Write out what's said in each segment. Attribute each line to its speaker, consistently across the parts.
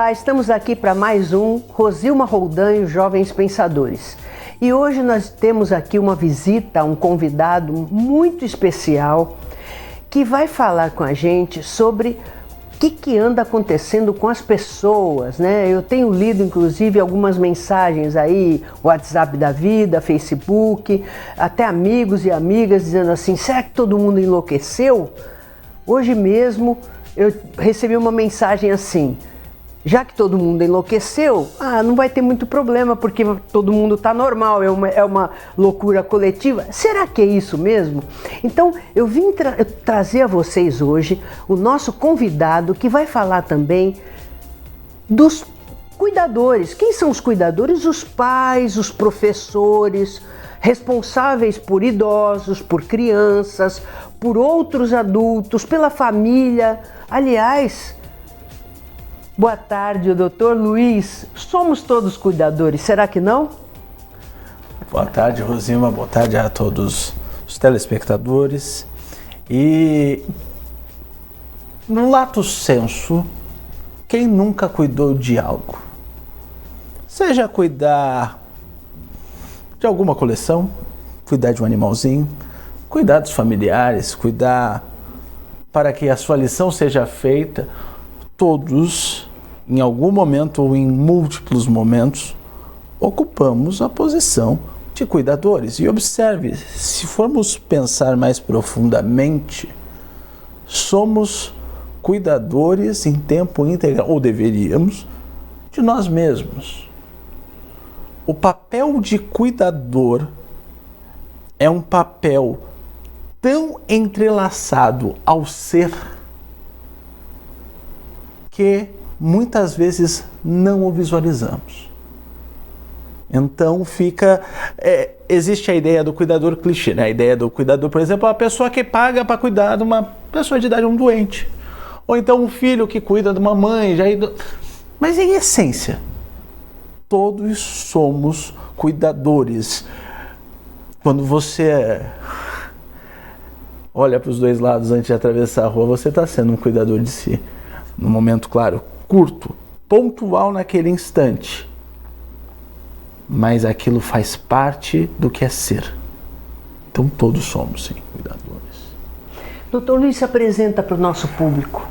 Speaker 1: Olá, estamos aqui para mais um Rosilma Roldan e os Jovens Pensadores. E hoje nós temos aqui uma visita, um convidado muito especial que vai falar com a gente sobre o que anda acontecendo com as pessoas, né? Eu tenho lido, inclusive, algumas mensagens aí, WhatsApp da vida, Facebook, até amigos e amigas dizendo assim, será que todo mundo enlouqueceu? Hoje mesmo eu recebi uma mensagem assim, já que todo mundo enlouqueceu, não vai ter muito problema, porque todo mundo está normal, é uma loucura coletiva. Será que é isso mesmo? Então, eu vim trazer a vocês hoje o nosso convidado, que vai falar também dos cuidadores. Quem são os cuidadores? Os pais, os professores, responsáveis por idosos, por crianças, por outros adultos, pela família. Aliás, boa tarde, doutor Luiz. Somos todos cuidadores, será que não?
Speaker 2: Boa tarde, Rosilma. Boa tarde a todos os telespectadores. E no lato sensu, quem nunca cuidou de algo? Seja cuidar de alguma coleção, cuidar de um animalzinho, cuidar dos familiares, cuidar para que a sua lição seja feita. Todos, em algum momento ou em múltiplos momentos, ocupamos a posição de cuidadores. E observe, se formos pensar mais profundamente, somos cuidadores em tempo integral, ou deveríamos, de nós mesmos. O papel de cuidador é um papel tão entrelaçado ao ser que muitas vezes não o visualizamos. Então existe a ideia do cuidador clichê, né? A ideia do cuidador, por exemplo, a pessoa que paga para cuidar de uma pessoa de idade, um doente. Ou então um filho que cuida de uma mãe. Mas em essência, todos somos cuidadores. Quando você olha para os dois lados antes de atravessar a rua, você está sendo um cuidador de si. No momento, claro, curto, pontual naquele instante. Mas aquilo faz parte do que é ser. Então todos somos, sim, cuidadores.
Speaker 1: Doutor Luiz, se apresenta para o nosso público.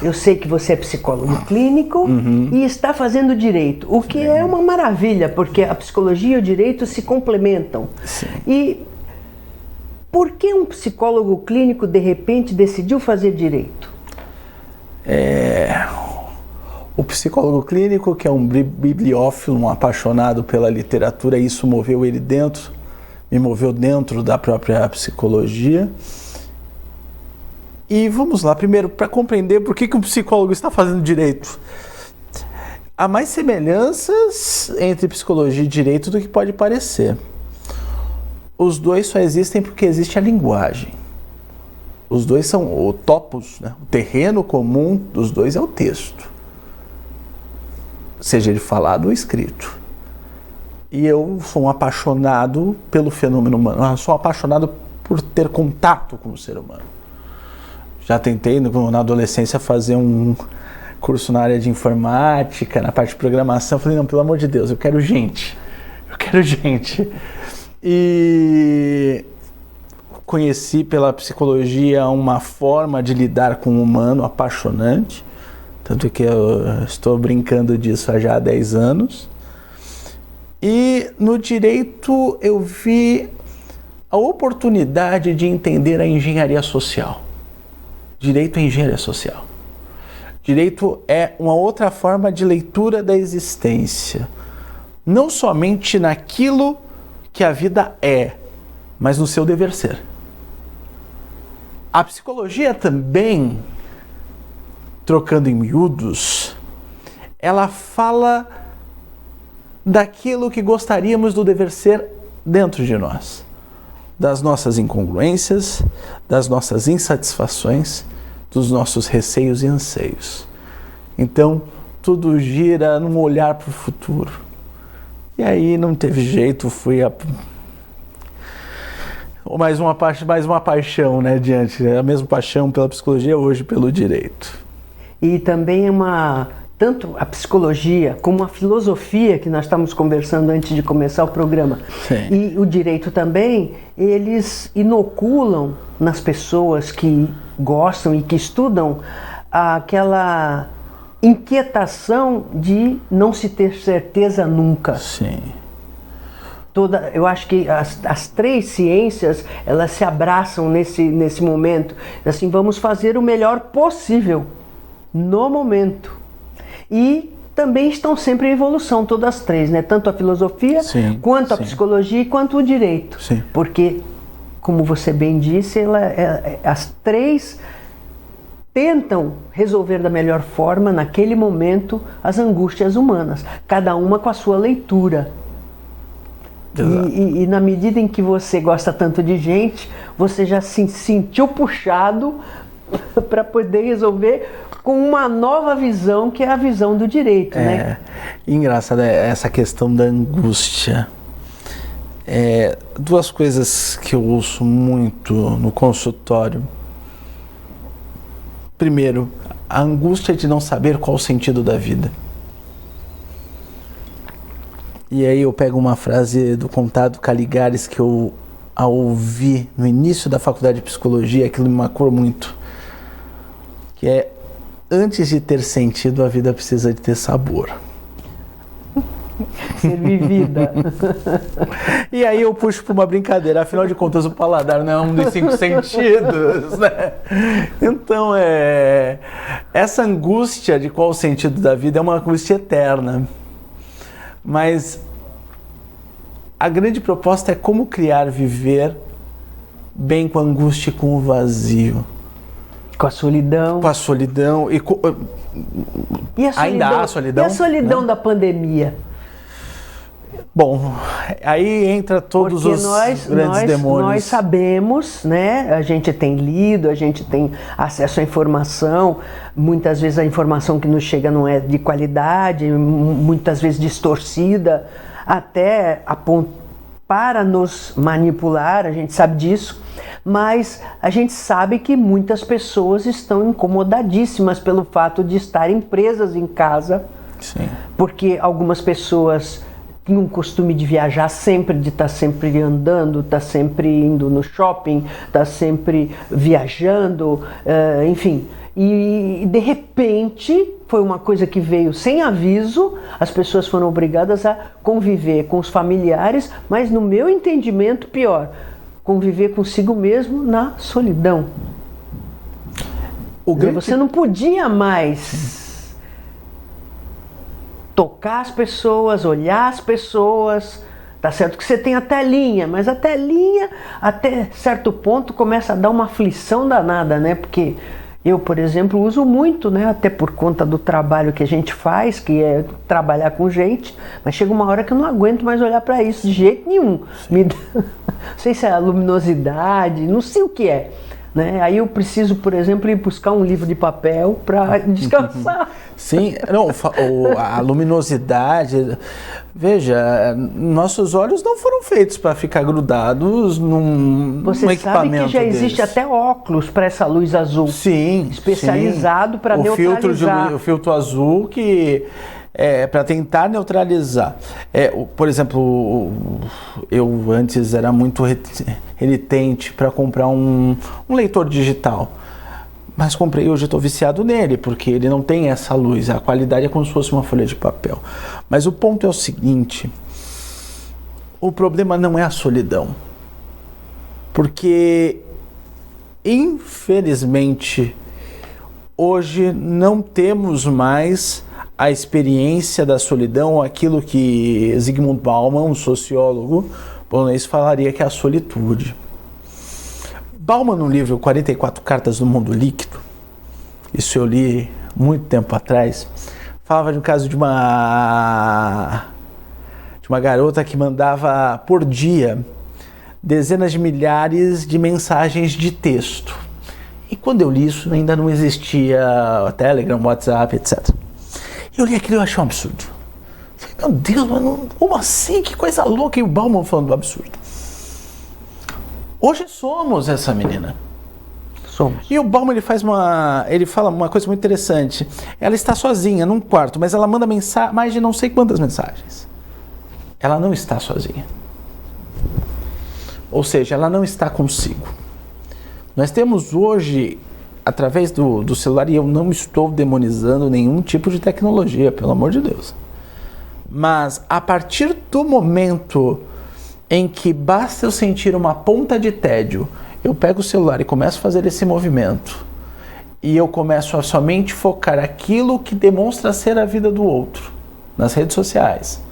Speaker 1: Eu sei que você é psicólogo clínico e está fazendo direito, o que é uma maravilha, porque a psicologia e o direito se complementam.
Speaker 2: Sim.
Speaker 1: E por que um psicólogo clínico, de repente, decidiu fazer direito?
Speaker 2: O psicólogo clínico, que é um bibliófilo, um apaixonado pela literatura, isso moveu ele me moveu dentro da própria psicologia. E vamos lá, primeiro, para compreender por que um psicólogo está fazendo direito. Há mais semelhanças entre psicologia e direito do que pode parecer. Os dois só existem porque existe a linguagem. Os dois são o topos, né? O terreno comum dos dois é o texto. Seja ele falado ou escrito. E eu sou um apaixonado pelo fenômeno humano. Eu sou apaixonado por ter contato com o ser humano. Já tentei, na adolescência, fazer um curso na área de informática, na parte de programação. Falei, não, pelo amor de Deus, eu quero gente. E conheci pela psicologia uma forma de lidar com o humano apaixonante, tanto que eu estou brincando disso há já 10 anos. E no direito eu vi a oportunidade de entender a engenharia social. Direito é engenharia social. Direito é uma outra forma de leitura da existência, não somente naquilo que a vida é, mas no seu dever ser. A psicologia também, trocando em miúdos, ela fala daquilo que gostaríamos do dever ser dentro de nós, das nossas incongruências, das nossas insatisfações, dos nossos receios e anseios. Então, tudo gira num olhar para o futuro. E aí não teve jeito, fui mais uma paixão, né, diante, a mesma paixão pela psicologia, hoje pelo direito.
Speaker 1: E também é uma tanto a psicologia como a filosofia, que nós estamos conversando antes de começar o programa,
Speaker 2: Sim.
Speaker 1: e o direito também, eles inoculam nas pessoas que gostam e que estudam aquela inquietação de não se ter certeza nunca.
Speaker 2: Sim.
Speaker 1: Eu acho que as três ciências, elas se abraçam nesse momento. Assim, vamos fazer o melhor possível no momento. E também estão sempre em evolução, todas as três, né? Tanto a filosofia,
Speaker 2: sim,
Speaker 1: quanto a
Speaker 2: sim.
Speaker 1: psicologia, quanto o direito.
Speaker 2: Sim.
Speaker 1: Porque, como você bem disse, as três tentam resolver da melhor forma, naquele momento, as angústias humanas. Cada uma com a sua leitura. E na medida em que você gosta tanto de gente, você já se sentiu puxado para poder resolver com uma nova visão, que é a visão do direito, né?
Speaker 2: Engraçado essa questão da angústia. Duas coisas que eu ouço muito no consultório. Primeiro, a angústia de não saber qual o sentido da vida. E aí eu pego uma frase do Contado Caligares que eu ouvi no início da faculdade de psicologia, aquilo me marcou muito, que é: antes de ter sentido, a vida precisa de ter sabor.
Speaker 1: Ser vivida.
Speaker 2: E aí eu puxo para uma brincadeira, afinal de contas o paladar não é um dos 5 sentidos, né? Então essa angústia de qual o sentido da vida é uma angústia eterna. Mas a grande proposta é como viver bem com a angústia e com o vazio. Com a solidão.
Speaker 1: Com a solidão.
Speaker 2: E a solidão, ainda há solidão?
Speaker 1: E a solidão, né, da pandemia?
Speaker 2: Bom, aí entra todos os grandes demônios.
Speaker 1: Nós sabemos, né? A gente tem lido, a gente tem acesso à informação. Muitas vezes a informação que nos chega não é de qualidade, muitas vezes distorcida, até para nos manipular, a gente sabe disso. Mas a gente sabe que muitas pessoas estão incomodadíssimas pelo fato de estarem presas em casa.
Speaker 2: Sim.
Speaker 1: Porque algumas pessoas tinham o costume de viajar sempre, de estar sempre andando, estar sempre indo no shopping, estar sempre viajando, enfim. E de repente, foi uma coisa que veio sem aviso, as pessoas foram obrigadas a conviver com os familiares, mas no meu entendimento, pior, conviver consigo mesmo na solidão. Você não podia mais tocar as pessoas, olhar as pessoas. Tá certo que você tem a telinha, mas a telinha, até certo ponto, começa a dar uma aflição danada, né? Porque eu, por exemplo, uso muito, né? Até por conta do trabalho que a gente faz, que é trabalhar com gente, mas chega uma hora que eu não aguento mais olhar para isso de jeito nenhum. Não sei se é a luminosidade, não sei o que é. Né? Aí eu preciso, por exemplo, ir buscar um livro de papel para descansar.
Speaker 2: Sim, não, a luminosidade. Veja, nossos olhos não foram feitos para ficar grudados num equipamento. Você sabe que já
Speaker 1: existe até óculos para essa luz azul.
Speaker 2: Sim,
Speaker 1: especializado para neutralizar.
Speaker 2: O filtro azul que para tentar neutralizar. Por exemplo, eu antes era muito renitente para comprar um leitor digital. Mas comprei, hoje estou viciado nele, porque ele não tem essa luz, a qualidade é como se fosse uma folha de papel. Mas o ponto é o seguinte: o problema não é a solidão. Porque, infelizmente, hoje não temos mais a experiência da solidão, aquilo que Zygmunt Bauman, um sociólogo polonês, falaria que é a solitude. Bauman, no livro 44 Cartas do Mundo Líquido, isso eu li muito tempo atrás, falava de um caso de uma garota que mandava por dia dezenas de milhares de mensagens de texto. E quando eu li isso, ainda não existia Telegram, WhatsApp, etc. Eu li aquilo e achei um absurdo. Falei, meu Deus, mano, como assim? Que coisa louca! E o Bauman falando do absurdo. Hoje somos essa menina.
Speaker 1: Somos.
Speaker 2: E o Bauman, ele fala uma coisa muito interessante. Ela está sozinha num quarto, mas ela manda mais de não sei quantas mensagens. Ela não está sozinha. Ou seja, ela não está consigo. Nós temos hoje, através do celular, e eu não estou demonizando nenhum tipo de tecnologia, pelo amor de Deus. Mas a partir do momento em que basta eu sentir uma ponta de tédio, eu pego o celular e começo a fazer esse movimento, e eu começo a somente focar aquilo que demonstra ser a vida do outro, nas redes sociais,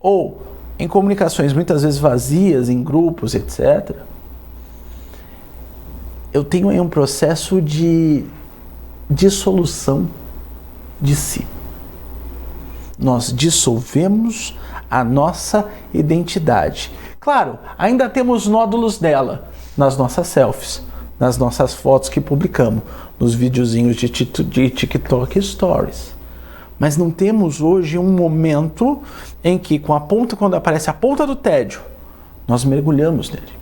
Speaker 2: ou em comunicações muitas vezes vazias, em grupos, etc., eu tenho aí um processo de dissolução de si. Nós dissolvemos a nossa identidade. Claro, ainda temos nódulos dela nas nossas selfies, nas nossas fotos que publicamos, nos videozinhos de TikTok Stories. Mas não temos hoje um momento em que, quando aparece a ponta do tédio, nós mergulhamos nele.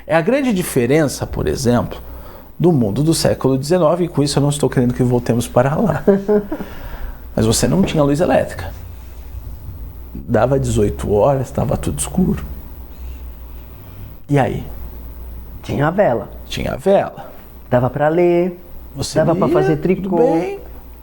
Speaker 2: É a grande diferença, por exemplo, do mundo do século XIX, e com isso eu não estou querendo que voltemos para lá. Mas você não tinha luz elétrica. Dava 18 horas, estava tudo escuro. E aí?
Speaker 1: Tinha a vela.
Speaker 2: Tinha a vela.
Speaker 1: Dava para ler, dava para fazer tricô.
Speaker 2: Tudo bem,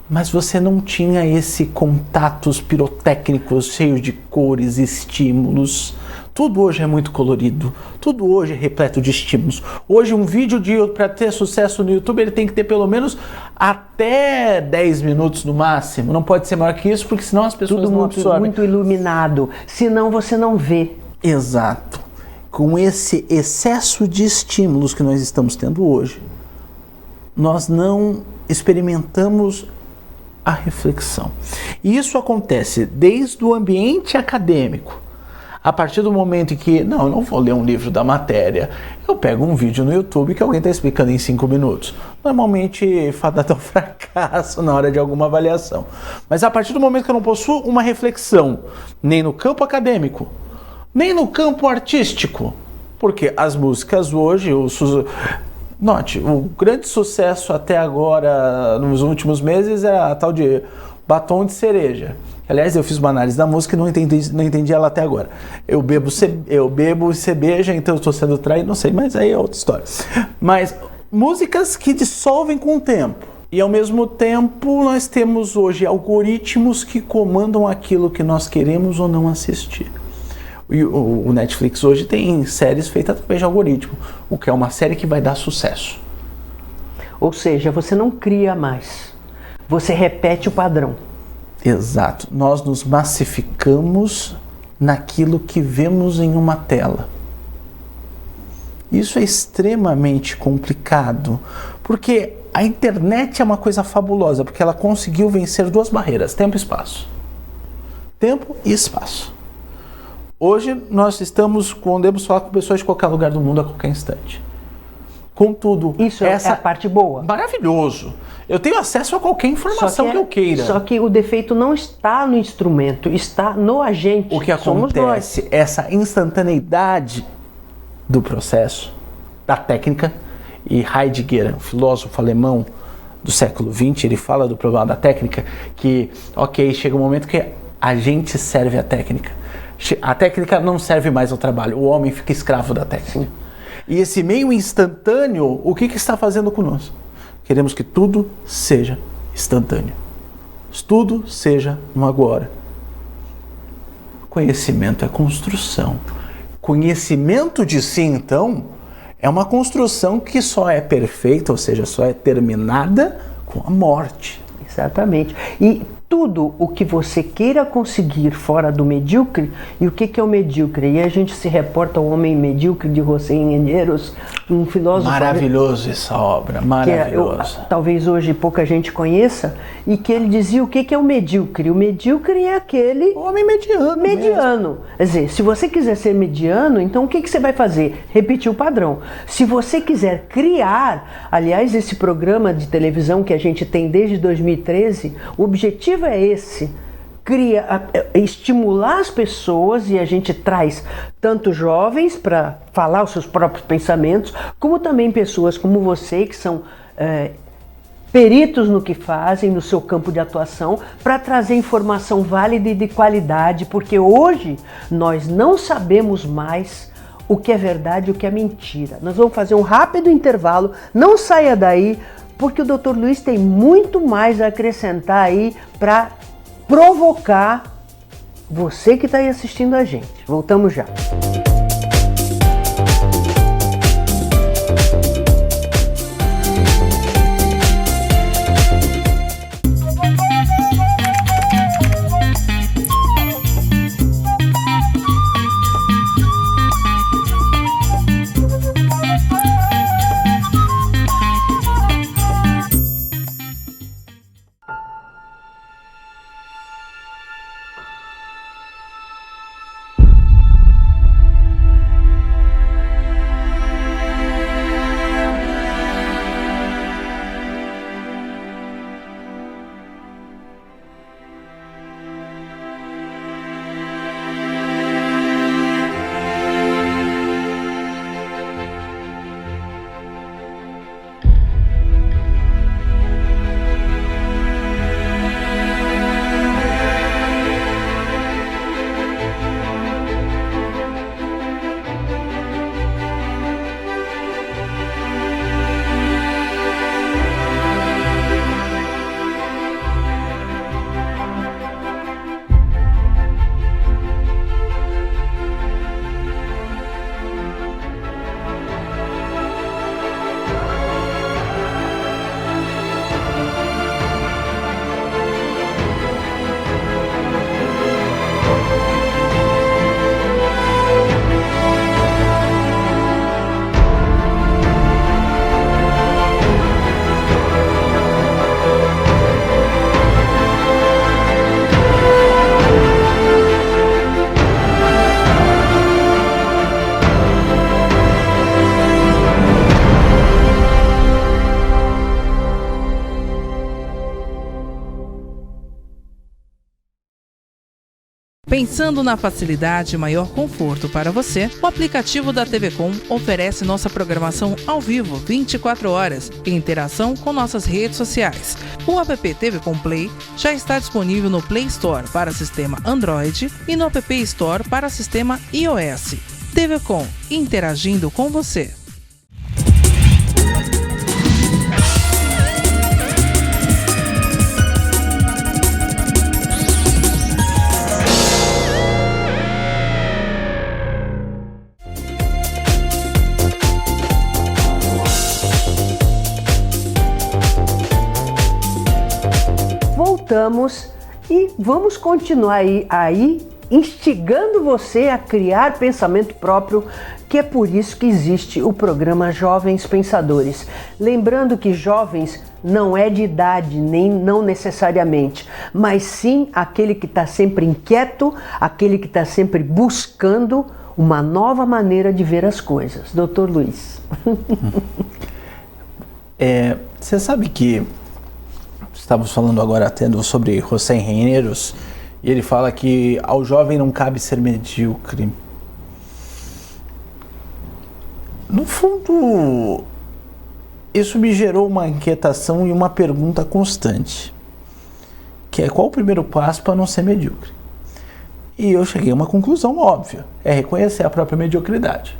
Speaker 2: mas você não tinha esse contatos pirotécnicos cheios de cores, estímulos. Tudo hoje é muito colorido, tudo hoje é repleto de estímulos. Hoje um vídeo para ter sucesso no YouTube, ele tem que ter pelo menos até 10 minutos no máximo. Não pode ser maior que isso, porque senão as pessoas não absorvem.
Speaker 1: Tudo muito iluminado, senão você não vê.
Speaker 2: Exato. Com esse excesso de estímulos que nós estamos tendo hoje, nós não experimentamos a reflexão. E isso acontece desde o ambiente acadêmico. A partir do momento em que, eu não vou ler um livro da matéria, eu pego um vídeo no YouTube que alguém está explicando em 5 minutos. Normalmente fadado ao fracasso na hora de alguma avaliação. Mas a partir do momento que eu não possuo uma reflexão, nem no campo acadêmico, nem no campo artístico, porque as músicas hoje, note, o grande sucesso até agora, nos últimos meses, é a tal de Batom de Cereja. Aliás, eu fiz uma análise da música e não entendi ela até agora. Eu bebo e você beija, então eu estou sendo traído, não sei, mas aí é outra história. Mas músicas que dissolvem com o tempo. E ao mesmo tempo nós temos hoje algoritmos que comandam aquilo que nós queremos ou não assistir. O Netflix hoje tem séries feitas através de algoritmo, o que é uma série que vai dar sucesso.
Speaker 1: Ou seja, você não cria mais, você repete o padrão.
Speaker 2: Exato. Nós nos massificamos naquilo que vemos em uma tela. Isso é extremamente complicado, porque a internet é uma coisa fabulosa, porque ela conseguiu vencer 2 barreiras, tempo e espaço. Tempo e espaço. Hoje nós podemos falar com pessoas de qualquer lugar do mundo a qualquer instante. Contudo,
Speaker 1: isso é a parte boa.
Speaker 2: Maravilhoso. Eu tenho acesso a qualquer informação que eu queira.
Speaker 1: Só que o defeito não está no instrumento, está no agente.
Speaker 2: O que acontece, essa instantaneidade do processo, da técnica, e Heidegger, um filósofo alemão do século XX, ele fala do problema da técnica, que, chega um momento que a gente serve a técnica. A técnica não serve mais ao trabalho, o homem fica escravo da técnica. Sim. E esse meio instantâneo, o que está fazendo conosco? Queremos que tudo seja instantâneo. Tudo seja no agora. Conhecimento é construção. Conhecimento de si, então, é uma construção que só é perfeita, ou seja, só é terminada com a morte.
Speaker 1: Exatamente. E tudo o que você queira conseguir fora do medíocre, e o que é o medíocre? E a gente se reporta ao Homem Medíocre de José Ingenieros, um filósofo...
Speaker 2: Maravilhoso essa obra, maravilhoso.
Speaker 1: Talvez hoje pouca gente conheça, e que ele dizia o que é o medíocre. O medíocre é aquele...
Speaker 2: O homem mediano.
Speaker 1: Mediano. Quer dizer, se você quiser ser mediano, então o que você vai fazer? Repetir o padrão. Se você quiser criar, aliás, esse programa de televisão que a gente tem desde 2013, o objetivo é esse, estimular as pessoas, e a gente traz tanto jovens para falar os seus próprios pensamentos, como também pessoas como você, que são peritos no que fazem, no seu campo de atuação, para trazer informação válida e de qualidade, porque hoje nós não sabemos mais o que é verdade e o que é mentira. Nós vamos fazer um rápido intervalo, não saia daí, porque o Dr. Luiz tem muito mais a acrescentar aí para provocar você que está aí assistindo a gente. Voltamos já.
Speaker 3: Pensando na facilidade e maior conforto para você, o aplicativo da TV Com oferece nossa programação ao vivo 24 horas e interação com nossas redes sociais. O app TV Com Play já está disponível no Play Store para sistema Android e no App Store para sistema iOS. TV Com, interagindo com você.
Speaker 1: Voltamos e vamos continuar aí instigando você a criar pensamento próprio, que é por isso que existe o programa Jovens Pensadores. Lembrando que jovens não é de idade, nem não necessariamente, mas sim aquele que está sempre inquieto, aquele que está sempre buscando uma nova maneira de ver as coisas. Dr. Luiz.
Speaker 2: Você sabe que estávamos falando agora até sobre Hossein Reineiros, e ele fala que ao jovem não cabe ser medíocre. No fundo, isso me gerou uma inquietação e uma pergunta constante, que é: qual o primeiro passo para não ser medíocre? E eu cheguei a uma conclusão óbvia: é reconhecer a própria mediocridade.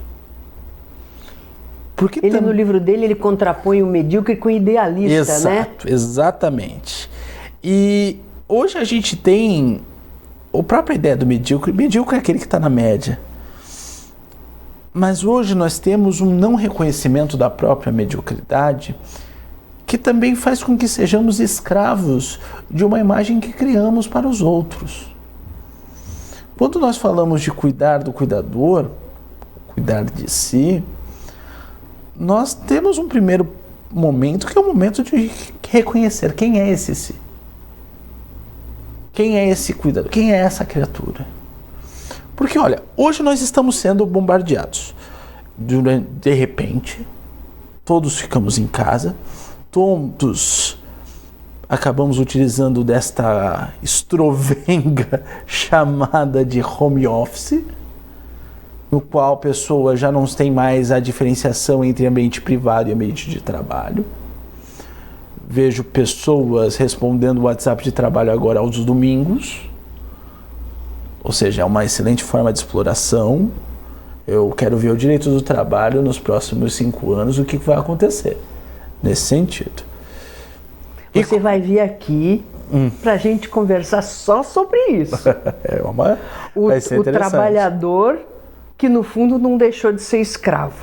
Speaker 2: Porque
Speaker 1: ele no livro dele ele contrapõe o medíocre com o idealista, né?
Speaker 2: Exato, exatamente. E hoje a gente tem a própria ideia do medíocre. Medíocre é aquele que está na média. Mas hoje nós temos um não reconhecimento da própria mediocridade, que também faz com que sejamos escravos de uma imagem que criamos para os outros. Quando nós falamos de cuidar do cuidador, cuidar de si, nós temos um primeiro momento que é o momento de reconhecer quem é esse si. Quem é esse cuidador? Quem é essa criatura? Porque, olha, hoje nós estamos sendo bombardeados. De repente, todos ficamos em casa, todos acabamos utilizando desta estrovenga chamada de home office, no qual a pessoa já não tem mais a diferenciação entre ambiente privado e ambiente de trabalho. Vejo pessoas respondendo o WhatsApp de trabalho agora aos domingos, ou seja, é uma excelente forma de exploração. Eu quero ver o direito do trabalho nos próximos 5 anos, o que vai acontecer nesse sentido.
Speaker 1: Você vai vir aqui para a gente conversar só sobre isso.
Speaker 2: Vai ser
Speaker 1: o trabalhador que no fundo não deixou de ser escravo.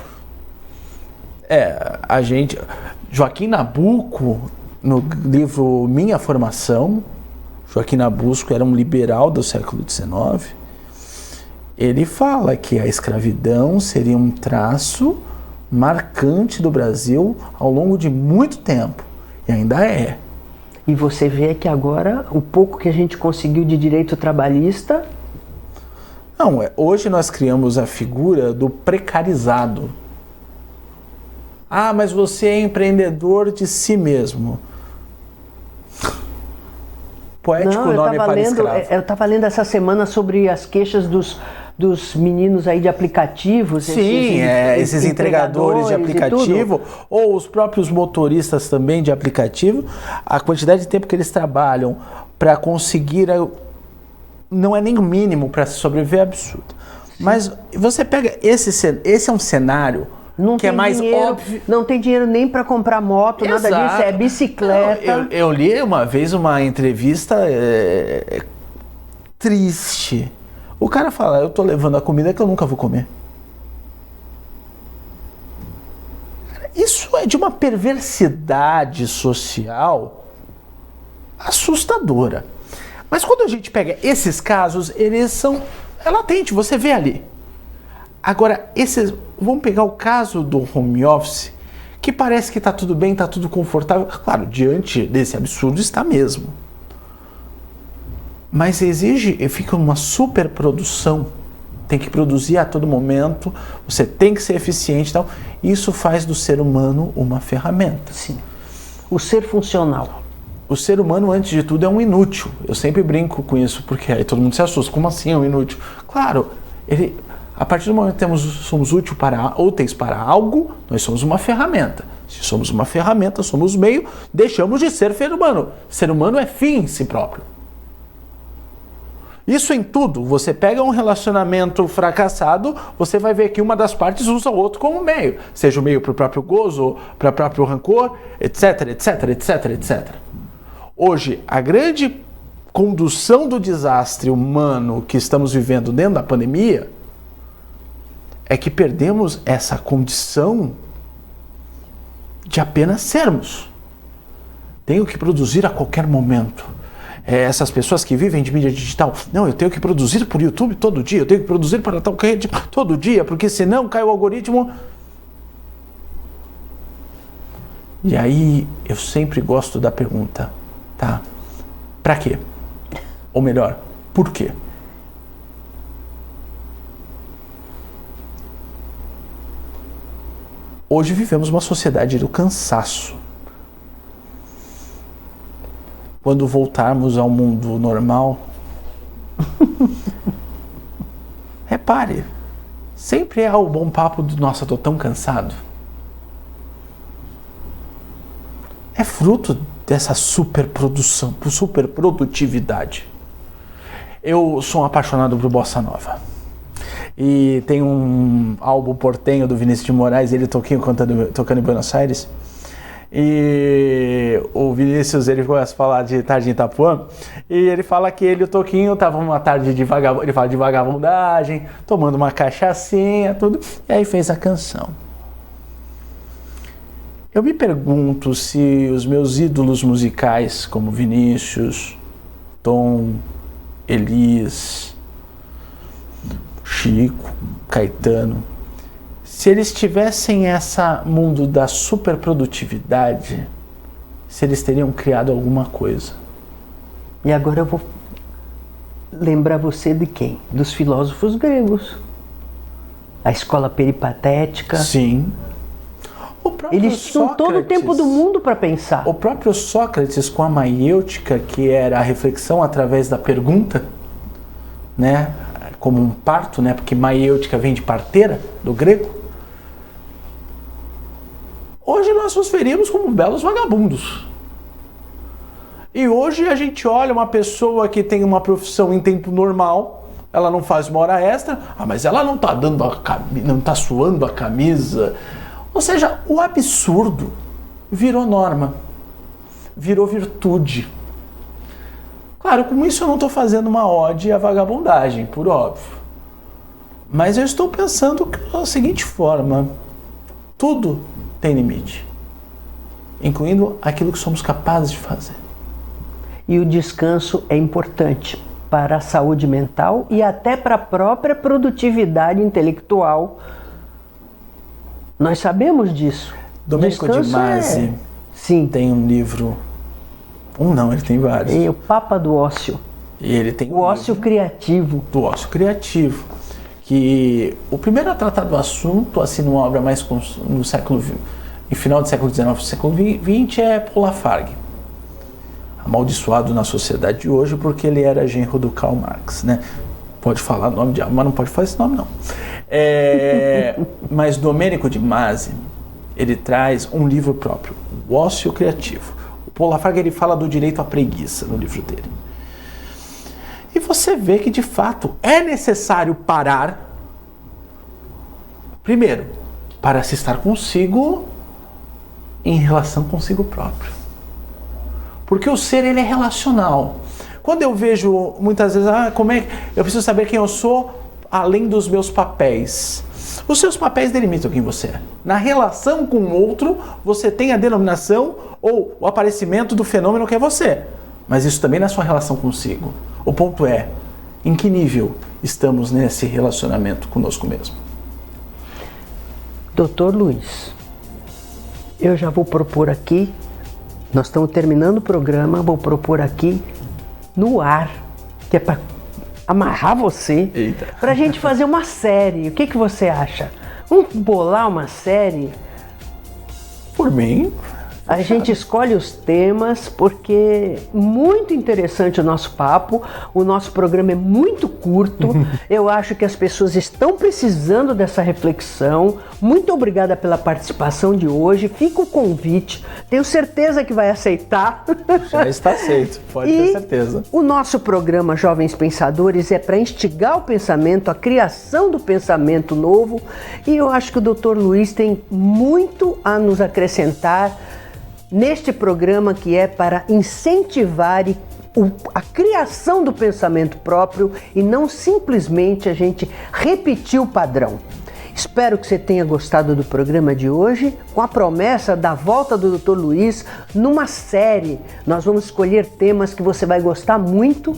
Speaker 2: Joaquim Nabuco, no livro Minha Formação, Joaquim Nabuco era um liberal do século XIX, ele fala que a escravidão seria um traço marcante do Brasil ao longo de muito tempo, e ainda é.
Speaker 1: E você vê que agora, o pouco que a gente conseguiu de direito trabalhista...
Speaker 2: Não, hoje nós criamos a figura do precarizado. Ah, mas você é empreendedor de si mesmo. Poético nome para escravo.
Speaker 1: Eu estava lendo essa semana sobre as queixas dos meninos aí de aplicativos.
Speaker 2: Sim, esses entregadores de aplicativo, ou os próprios motoristas também de aplicativo, a quantidade de tempo que eles trabalham para conseguir... não é nem o mínimo para sobreviver, é absurdo. Sim. Mas você pega esse é um cenário que é mais óbvio.
Speaker 1: Não tem dinheiro nem para comprar moto,
Speaker 2: Exato.
Speaker 1: Nada disso, é bicicleta.
Speaker 2: Eu li uma vez uma entrevista triste. O cara fala, eu tô levando a comida que eu nunca vou comer. Isso é de uma perversidade social assustadora. Mas quando a gente pega esses casos, eles são... É latente, você vê ali. Agora, vamos pegar o caso do home office, que parece que está tudo bem, está tudo confortável. Claro, diante desse absurdo está mesmo. Mas fica uma superprodução. Tem que produzir a todo momento, você tem que ser eficiente e tal. Isso faz do ser humano uma ferramenta.
Speaker 1: Sim. O ser funcional.
Speaker 2: O ser humano, antes de tudo, é um inútil. Eu sempre brinco com isso, porque aí todo mundo se assusta. Como assim é um inútil? Claro, a partir do momento que somos úteis para algo, nós somos uma ferramenta. Se somos uma ferramenta, somos meio, deixamos de ser ser humano. Ser humano é fim em si próprio. Isso em tudo. Você pega um relacionamento fracassado, você vai ver que uma das partes usa o outro como meio. Seja o meio para o próprio gozo, para o próprio rancor, etc, etc, etc, etc. Hoje, a grande condução do desastre humano que estamos vivendo dentro da pandemia é que perdemos essa condição de apenas sermos. Tenho que produzir a qualquer momento. Essas pessoas que vivem de mídia digital, não, eu tenho que produzir por YouTube todo dia, eu tenho que produzir para tal rede todo dia, porque senão cai o algoritmo. E aí eu sempre gosto da pergunta, tá? Para quê? Ou melhor, por quê? Hoje vivemos uma sociedade do cansaço. Quando voltarmos ao mundo normal, repare, sempre há o bom papo do nossa, tô tão cansado. É fruto dessa superprodução, superprodutividade. Eu sou um apaixonado por Bossa Nova. E tem um álbum portenho do Vinícius de Moraes, ele tocando em Buenos Aires. E o Vinícius, ele começa a falar de tarde em Itapuã, e ele fala que ele e o Toquinho estavam uma tarde de vagabundagem, ele fala de vagabundagem, tomando uma cachaçinha, tudo, e aí fez a canção. Eu me pergunto se os meus ídolos musicais, como Vinícius, Tom, Elis, Chico, Caetano, se eles tivessem esse mundo da superprodutividade, se eles teriam criado alguma coisa.
Speaker 1: E agora eu vou lembrar você de quem? Dos filósofos gregos. A escola peripatética.
Speaker 2: Sim.
Speaker 1: Eles tinham todo o tempo do mundo para pensar.
Speaker 2: O próprio Sócrates, com a maiêutica, que era a reflexão através da pergunta, né? Como um parto, né? Porque maiêutica vem de parteira, do grego. Hoje nós nos veríamos como belos vagabundos. E hoje a gente olha uma pessoa que tem uma profissão em tempo normal, ela não faz uma hora extra, mas ela não está não está suando a camisa. Ou seja, o absurdo virou norma, virou virtude. Claro, com isso eu não estou fazendo uma ode à vagabundagem, por óbvio. Mas eu estou pensando da seguinte forma: tudo tem limite, incluindo aquilo que somos capazes de fazer.
Speaker 1: E o descanso é importante para a saúde mental e até para a própria produtividade intelectual. Nós sabemos disso.
Speaker 2: Domênico de Masi tem um livro, ele tem vários.
Speaker 1: É o Papa do Ócio.
Speaker 2: E ele tem
Speaker 1: o ócio criativo.
Speaker 2: Do ócio criativo. Que o primeiro a tratar do assunto, assim, numa obra mais no final do século XIX, século XX, é Paul Lafargue. Amaldiçoado na sociedade de hoje porque ele era genro do Karl Marx, né? Pode falar o nome de mas não pode falar esse nome, não. Mas Domênico de Masi, ele traz um livro próprio, O Ócio Criativo. O Paul Lafargue, ele fala do direito à preguiça no livro dele. E você vê que, de fato, é necessário parar, primeiro, para se estar consigo em relação consigo próprio. Porque o ser, ele é relacional. Quando eu vejo, muitas vezes, eu preciso saber quem eu sou além dos meus papéis. Os seus papéis delimitam quem você é. Na relação com o outro, você tem a denominação ou o aparecimento do fenômeno que é você. Mas isso também na sua relação consigo. O ponto é, em que nível estamos nesse relacionamento conosco mesmo?
Speaker 1: Doutor Luiz, eu já vou propor aqui, nós estamos terminando o programa, vou propor aqui no ar, que é para amarrar você, para a gente fazer uma série. O que você acha? Vamos bolar uma série?
Speaker 2: Por mim.
Speaker 1: A gente escolhe os temas porque muito interessante o nosso papo, o nosso programa é muito curto, eu acho que as pessoas estão precisando dessa reflexão. Muito obrigada pela participação de hoje, fica o convite, tenho certeza que vai aceitar.
Speaker 2: Já está aceito, pode ter certeza.
Speaker 1: O nosso programa Jovens Pensadores é para instigar o pensamento, a criação do pensamento novo, e eu acho que o Dr. Luiz tem muito a nos acrescentar neste programa, que é para incentivar a criação do pensamento próprio e não simplesmente a gente repetir o padrão. Espero que você tenha gostado do programa de hoje, com a promessa da volta do Dr. Luiz numa série. Nós vamos escolher temas que você vai gostar muito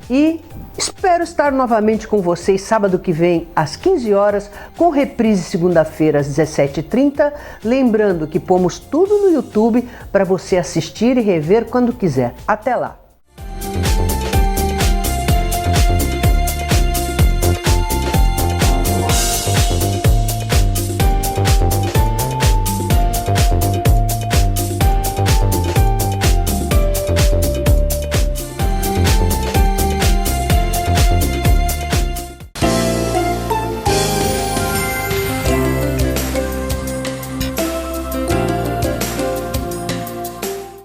Speaker 1: e espero estar novamente com vocês sábado que vem às 15 horas, com reprise segunda-feira às 17h30. Lembrando que pomos tudo no YouTube para você assistir e rever quando quiser. Até lá!